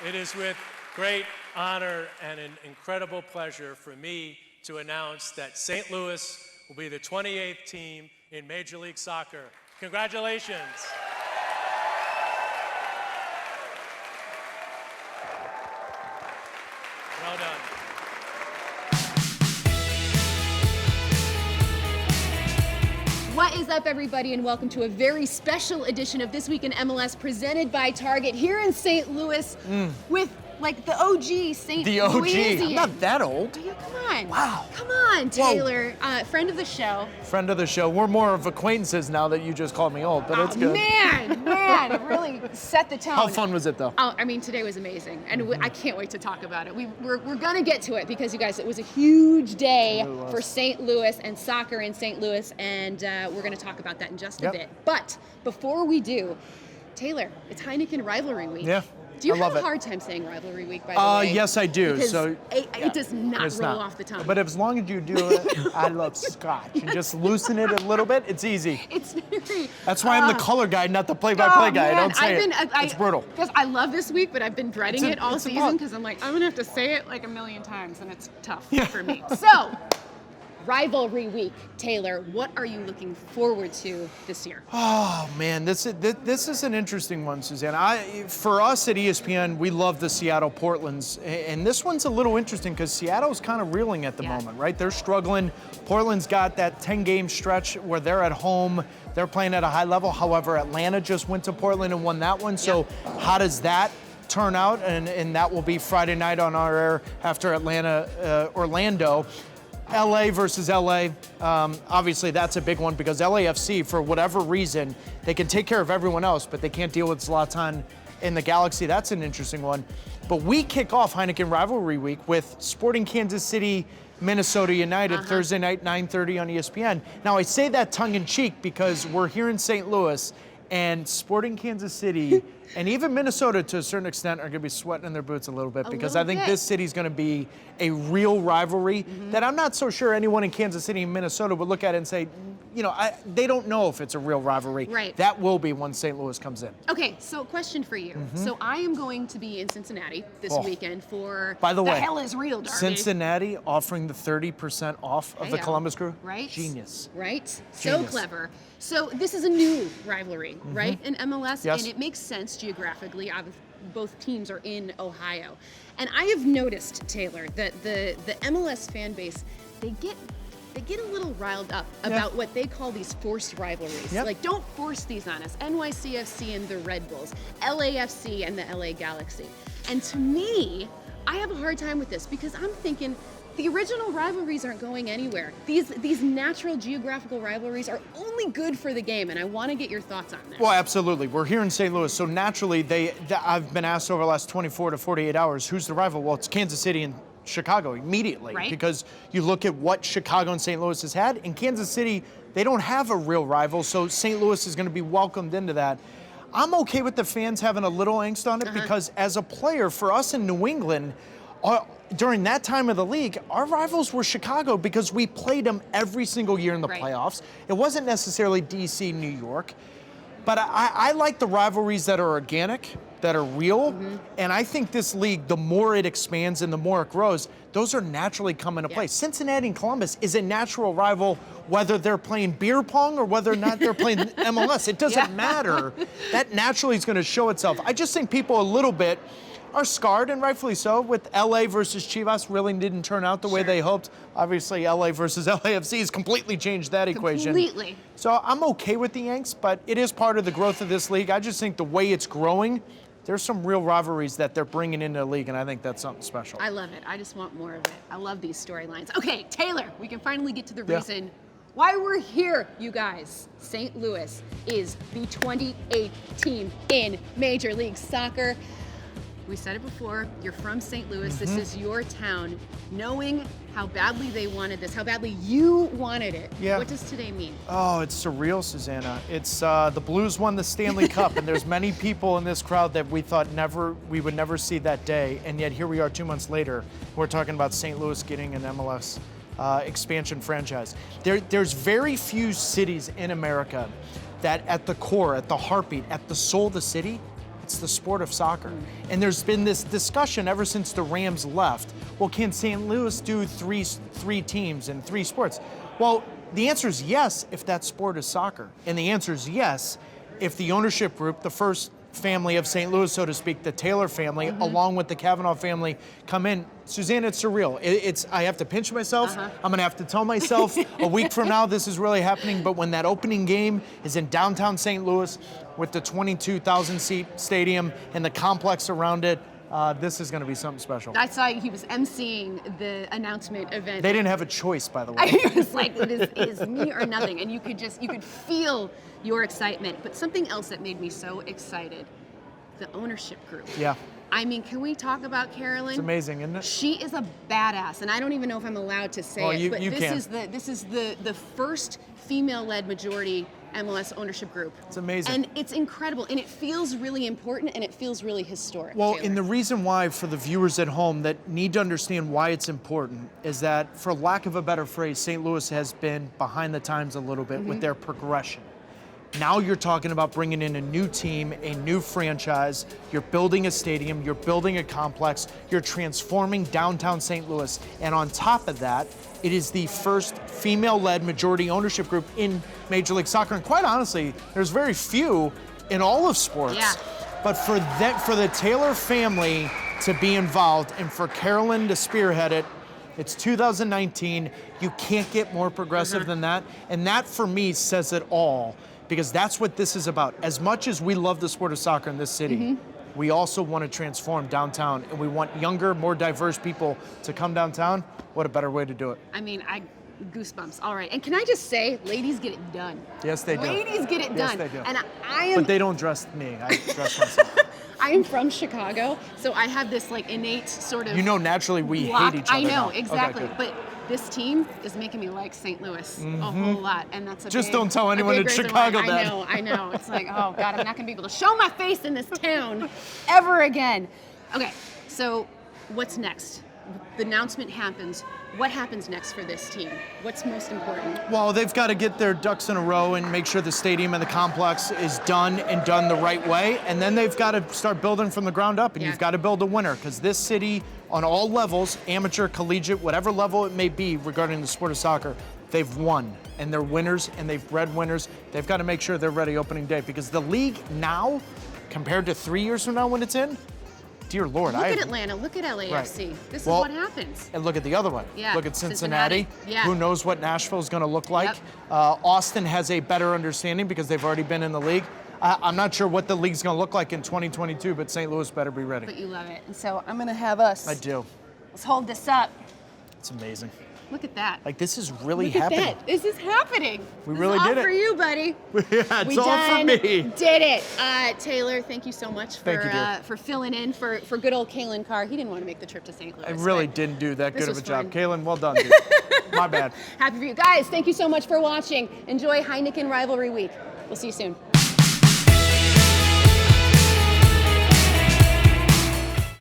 It is with great honor and an incredible pleasure for me to announce that St. Louis will be the 28th team in Major League Soccer. Congratulations. Well done. What is up, everybody, and welcome to a very special edition of This Week in MLS presented by Target here in St. Louis with like the OG St. The OG. Louisian. I'm not that old. Oh, yeah, come on. Wow. Come on, Taylor. Friend of the show. Friend of the show. We're more of acquaintances now that you just called me old, but it's good. Man, it really set the tone. How fun was it, though? Oh, I mean, today was amazing, and I can't wait to talk about it. We're going to get to it because, you guys, it was a huge day for St. Louis and soccer in St. Louis, and we're going to talk about that in just a bit. But before we do, Taylor, it's Heineken Rivalry Week. Yeah. Do you I have love a hard time saying Rivalry Week, by the way? Yes, I do. Because so it does not roll off the tongue. But as long as you do it, I love scotch. And just loosen it a little bit, it's easy. It's very... That's why I'm the color guy, not the play-by-play guy. I don't say it's brutal. Because I love this week, but I've been dreading it all season because I'm like, I'm going to have to say it like a million times, and it's tough for me. So, Rivalry Week. Taylor, what are you looking forward to this year? Oh, man, this is an interesting one, Susannah. For us at ESPN, we love the Seattle Portlands, and this one's a little interesting because Seattle's kind of reeling at the moment, right? They're struggling. Portland's got that 10-game stretch where they're at home. They're playing at a high level. However, Atlanta just went to Portland and won that one. So how does that turn out? And that will be Friday night on our air after Orlando. LA versus LA, obviously that's a big one because LAFC, for whatever reason, they can take care of everyone else, but they can't deal with Zlatan in the Galaxy. That's an interesting one. But we kick off Heineken Rivalry Week with Sporting Kansas City, Minnesota United, Thursday night, 9:30 on ESPN. Now, I say that tongue-in-cheek because we're here in St. Louis, and Sporting Kansas City and even Minnesota, to a certain extent, are going to be sweating in their boots a little bit because I think this city's going to be a real rivalry that I'm not so sure anyone in Kansas City and Minnesota would look at it and say, you know, they don't know if it's a real rivalry. Right. That will be when St. Louis comes in. Okay, so question for you. So I am going to be in Cincinnati this weekend for By the way, Hell is Real Derby. Cincinnati offering the 30% off of the Columbus Crew. Right? Genius. Right? So clever. So this is a new rivalry, right, in MLS, Yes. and it makes sense geographically. Both teams are in Ohio. And I have noticed, Taylor, that the MLS fan base, they get a little riled up about what they call these forced rivalries. Like, don't force these on us. NYCFC and the Red Bulls, LAFC and the LA Galaxy. And to me, I have a hard time with this because I'm thinking the original rivalries aren't going anywhere. These natural geographical rivalries are only good for the game, and I want to get your thoughts on this. Well, absolutely. We're here in St. Louis, so naturally, I've been asked over the last 24 to 48 hours, who's the rival? Well, it's Kansas City and Chicago immediately, because you look at what Chicago and St. Louis has had. In Kansas City, they don't have a real rival, so St. Louis is going to be welcomed into that. I'm okay with the fans having a little angst on it because as a player, for us in New England, during that time of the league, our rivals were Chicago because we played them every single year in the playoffs. It wasn't necessarily DC, New York. But I like the rivalries that are organic, that are real. And I think this league, the more it expands and the more it grows, those are naturally coming to play. Cincinnati and Columbus is a natural rival, whether they're playing beer pong or whether or not they're playing MLS. It doesn't matter. That naturally is going to show itself. I just think people a little bit are scarred, and rightfully so, with LA versus Chivas really didn't turn out the way they hoped. Obviously, LA versus LAFC has completely changed that equation. Completely. So I'm okay with the angst, but it is part of the growth of this league. I just think the way it's growing, there's some real rivalries that they're bringing into the league, and I think that's something special. I love it. I just want more of it. I love these storylines. Okay, Taylor, we can finally get to the reason why we're here, you guys. St. Louis is the 28th team in Major League Soccer. We said it before, you're from St. Louis, this is your town. Knowing how badly they wanted this, how badly you wanted it, what does today mean? Oh, it's surreal, Susannah. It's the Blues won the Stanley Cup, and there's many people in this crowd that we thought we would never see that day, and yet here we are 2 months later. We're talking about St. Louis getting an MLS expansion franchise. There's very few cities in America that at the core, at the heartbeat, at the soul of the city, It's the sport of soccer. And there's been this discussion ever since the Rams left. Well, can St. Louis do three teams and 3 sports? Well, the answer is yes if that sport is soccer. And the answer is yes if the ownership group, the first family of St. Louis, so to speak, the Taylor family, along with the Kavanaugh family, come in. Susannah, it's surreal. I have to pinch myself. I'm gonna have to tell myself a week from now this is really happening. But when that opening game is in downtown St. Louis with the 22,000 seat stadium and the complex around it, this is going to be something special. I saw he was emceeing the announcement event. They didn't have a choice, by the way. It was like, it is me or nothing. And you could feel your excitement. But something else that made me so excited, the ownership group. Yeah. I mean, can we talk about Carolyn? It's amazing, isn't it? She is a badass, and I don't even know if I'm allowed to say it, but this is the first female-led majority MLS ownership group. It's amazing. And it's incredible, and it feels really important, and it feels really historic. Well, Taylor. and the reason why, for the viewers at home that need to understand why it's important, is that, for lack of a better phrase, St. Louis has been behind the times a little bit with their progression. Now you're talking about bringing in a new team, a new franchise. You're building a stadium, you're building a complex, you're transforming downtown St. Louis. And on top of that, it is the first female-led majority ownership group in Major League Soccer. And quite honestly, there's very few in all of sports. Yeah. But for the Taylor family to be involved and for Carolyn to spearhead it, it's 2019. You can't get more progressive than that. And that, for me, says it all. Because that's what this is about. As much as we love the sport of soccer in this city, we also want to transform downtown, and we want younger, more diverse people to come downtown. What a better way to do it. I mean, goosebumps. All right, and can I just say, ladies get it done. Yes, they do. Ladies get it done. Yes, they do. And I am. But they don't dress me. I dress myself. I am from Chicago, so I have this like innate sort of. You know, naturally we block. hate each other. I know, now. exactly. Okay, but this team is making me like St. Louis a whole lot, and that's a Just big, don't tell a anyone big in reason Chicago why. that. I know. It's like, oh God, I'm not gonna be able to show my face in this town ever again. Okay, so what's next? The announcement happens. What happens next for this team? What's most important? Well, they've got to get their ducks in a row and make sure the stadium and the complex is done and done the right way. And then they've got to start building from the ground up. And you've got to build a winner, because this city, on all levels, amateur, collegiate, whatever level it may be regarding the sport of soccer, they've won. And they're winners, and they've bred winners. They've got to make sure they're ready opening day, because the league now, compared to 3 years from now when it's in, dear Lord, Look at Atlanta. Look at LAFC. This is what happens. And look at the other one. Yeah. Look at Cincinnati. Yeah. Who knows what Nashville's going to look like? Yep. Austin has a better understanding because they've already been in the league. I'm not sure what the league's going to look like in 2022, but St. Louis better be ready. But you love it. And so I'm going to have us. I do. Let's hold this up. It's amazing. Look at that. Like, this is really Look at happening. that. This is happening. We This really is all did it. for you, buddy. Yeah, it's We all done for me. Did it. Taylor, thank you so much Thank you, dear. for filling in for good old Kalen Carr. He didn't want to make the trip to St. Louis. I really but didn't do that this good of a was job. fun. Kaylin, well done, dude. My bad. Happy for you. Guys, thank you so much for watching. Enjoy Heineken Rivalry Week. We'll see you soon.